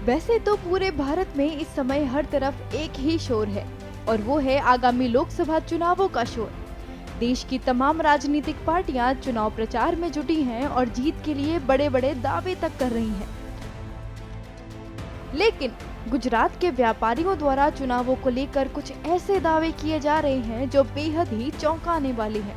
वैसे तो पूरे भारत में इस समय हर तरफ एक ही शोर है और वो है आगामी लोकसभा चुनावों का शोर। देश की तमाम राजनीतिक पार्टियां चुनाव प्रचार में जुटी हैं और जीत के लिए बड़े बड़े दावे तक कर रही हैं। लेकिन गुजरात के व्यापारियों द्वारा चुनावों को लेकर कुछ ऐसे दावे किए जा रहे हैं जो बेहद ही चौंकाने वाले हैं।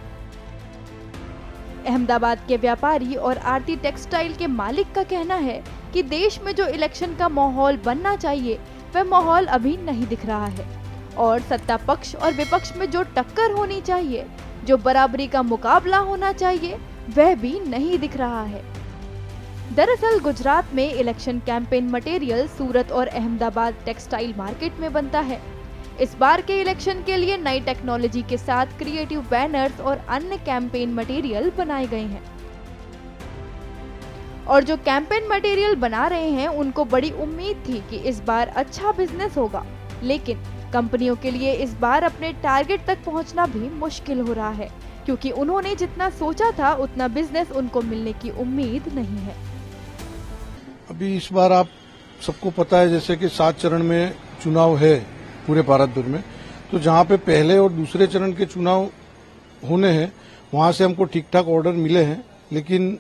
अहमदाबाद के व्यापारी और आरती टेक्सटाइल के मालिक का कहना है कि देश में जो इलेक्शन का माहौल बनना चाहिए वह माहौल अभी नहीं दिख रहा है और सत्ता पक्ष और विपक्ष में जो टक्कर होनी चाहिए, जो बराबरी का मुकाबला होना चाहिए, वह भी नहीं दिख रहा है। दरअसल गुजरात में इलेक्शन कैंपेन मटेरियल सूरत और अहमदाबाद टेक्सटाइल मार्केट में बनता है। इस बार के इलेक्शन के लिए नई टेक्नोलॉजी के साथ क्रिएटिव बैनर्स और अन्य कैंपेन मटेरियल बनाए गए हैं और जो कैंपेन मटेरियल बना रहे हैं उनको बड़ी उम्मीद थी कि इस बार अच्छा बिजनेस होगा, लेकिन कंपनियों के लिए इस बार अपने टारगेट तक पहुंचना भी मुश्किल हो रहा है क्योंकि उन्होंने जितना सोचा था उतना बिजनेस उनको मिलने की उम्मीद नहीं है। अभी इस बार आप सबको पता है जैसे कि 7 चरण में चुनाव है पूरे भारत भर में, तो जहां पे पहले और दूसरे चरण के चुनाव होने हैं वहां से हमको ठीक ठाक ऑर्डर मिले हैं, लेकिन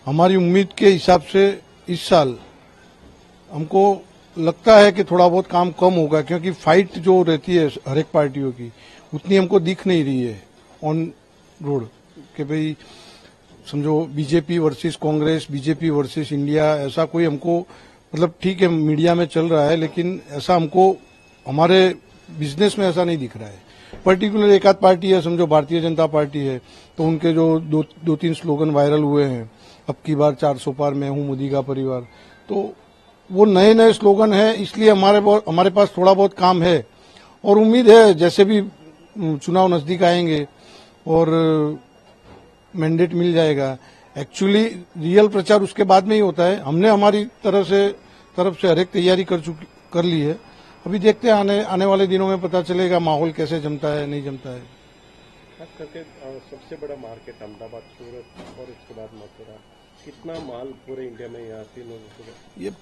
हमारी उम्मीद के हिसाब से इस साल हमको लगता है कि थोड़ा बहुत काम कम होगा क्योंकि फाइट जो रहती है हर एक पार्टियों की उतनी हमको दिख नहीं रही है ऑन रोड कि भाई समझो BJP versus Congress, BJP versus India, ऐसा कोई हमको मतलब ठीक है मीडिया में चल रहा है लेकिन ऐसा हमको हमारे बिजनेस में ऐसा नहीं दिख रहा है। पर्टिकुलर एक आध पार्टी है, समझो भारतीय जनता पार्टी है, तो उनके जो दो तीन स्लोगन वायरल हुए हैं, अब की बार 400 पार, मैं हूं मोदी का परिवार, तो वो नए नए स्लोगन है, इसलिए हमारे पास थोड़ा बहुत काम है और उम्मीद है जैसे भी चुनाव नजदीक आएंगे और मैंडेट मिल जाएगा। एक्चुअली रियल प्रचार उसके बाद में ही होता है। हमने हमारी तरफ से हर एक तैयारी कर ली है। अभी देखते हैं आने वाले दिनों में पता चलेगा माहौल कैसे जमता है नहीं जमता है। खास करके सबसे बड़ा मार्केट अहमदाबाद, सूरत और इसके बाद मथुरा, कितना माल पूरे इंडिया में यहाँ तीनों ये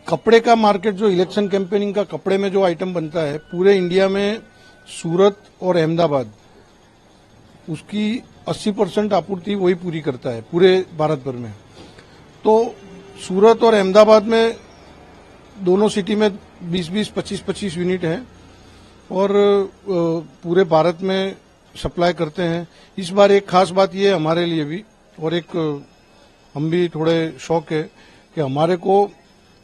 कपड़े का मार्केट जो इलेक्शन कैंपेनिंग का कपड़े में जो आइटम बनता है पूरे इंडिया में सूरत और अहमदाबाद उसकी 80% आपूर्ति वही पूरी करता है पूरे भारत भर में। तो सूरत और अहमदाबाद में दोनों सिटी में 20-20, 25-25 यूनिट हैं और पूरे भारत में सप्लाई करते हैं। इस बार एक खास बात यह है हमारे लिए भी और एक हम भी थोड़े शौक है कि हमारे को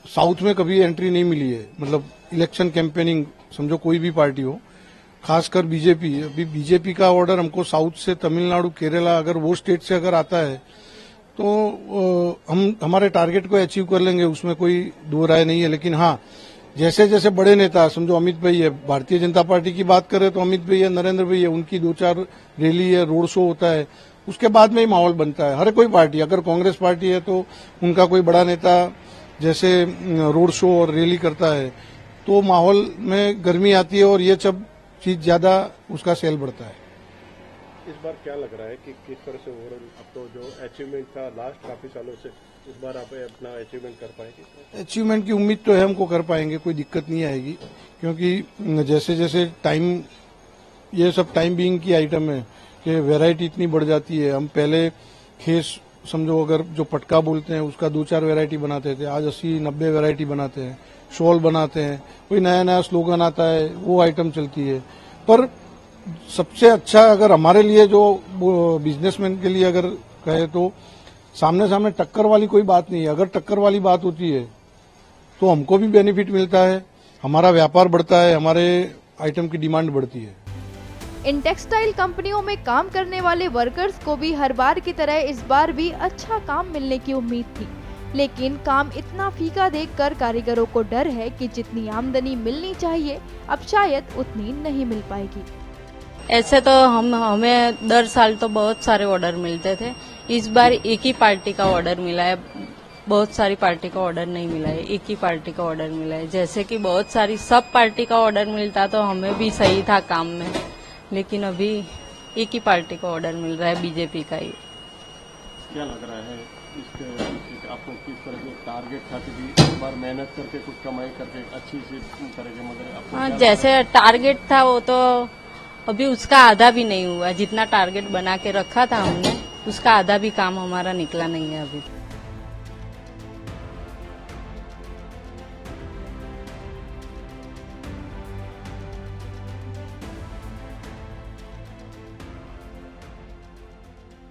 साउथ में कभी एंट्री नहीं मिली है, मतलब इलेक्शन कैंपेनिंग समझो कोई भी पार्टी हो, खासकर बीजेपी। अभी बीजेपी का ऑर्डर हमको साउथ से तमिलनाडु, केरला, अगर वो स्टेट से अगर आता है तो हम हमारे टारगेट को अचीव कर लेंगे, उसमें कोई दो राय नहीं है। लेकिन हाँ, जैसे जैसे बड़े नेता समझो अमित भाई है, भारतीय जनता पार्टी की बात करें तो अमित भाई है, नरेंद्र भाई है, उनकी 2-4 रैली है, रोड शो होता है, उसके बाद में ही माहौल बनता है। हर कोई पार्टी, अगर कांग्रेस पार्टी है तो उनका कोई बड़ा नेता जैसे रोड शो और रैली करता है तो माहौल में गर्मी आती है और ये सब चीज ज्यादा उसका सेल बढ़ता है। इस बार क्या लग रहा है कि किस तरह से ओवरऑल अब तो जो अचीवमेंट था लास्ट काफी सालों से, इस बार आप अपना अचीवमेंट कर पाएंगे? अचीवमेंट की उम्मीद तो है, हमको कर पाएंगे, कोई दिक्कत नहीं आएगी क्योंकि जैसे जैसे टाइम, ये सब टाइम बीइंग की आइटम है कि वैरायटी इतनी बढ़ जाती है। हम पहले खेस समझो अगर जो पटका बोलते हैं उसका 2-4 वैरायटी बनाते थे, आज 80-90 वैरायटी बनाते हैं, शॉल बनाते हैं, कोई नया नया स्लोगन आता है वो आइटम चलती है। पर सबसे अच्छा अगर हमारे लिए जो बिजनेसमैन के लिए अगर कहे तो सामने सामने टक्कर वाली कोई बात नहीं है। अगर टक्कर वाली बात होती है तो हमको भी बेनिफिट मिलता है, हमारा व्यापार बढ़ता है, हमारे आइटम की डिमांड बढ़ती है। इन टेक्सटाइल कंपनियों में काम करने वाले वर्कर्स को भी हर बार की तरह इस बार भी अच्छा काम मिलने की उम्मीद थी, लेकिन काम इतना फीका देखकर कारीगरों को डर है कि जितनी आमदनी मिलनी चाहिए अब शायद उतनी नहीं मिल पाएगी। ऐसे तो हमें दर साल तो बहुत सारे ऑर्डर मिलते थे, इस बार एक ही पार्टी का ऑर्डर मिला है, बहुत सारी पार्टी का ऑर्डर नहीं मिला है, एक ही पार्टी का ऑर्डर मिला है। जैसे कि बहुत सारी सब पार्टी का ऑर्डर मिलता तो हमें भी सही था काम में, लेकिन अभी एक ही पार्टी का ऑर्डर मिल रहा है, बीजेपी का ही। क्या लग रहा है इसके आपको किस तरह के टारगेट था कि इस बार मेहनत करके कुछ कमाई करके अच्छी से करेंगे, मगर आपको हाँ, क्या जैसे टारगेट था वो तो अभी उसका आधा भी नहीं हुआ। जितना टारगेट बना के रखा था हमने उसका आधा भी काम हमारा निकला नहीं है अभी।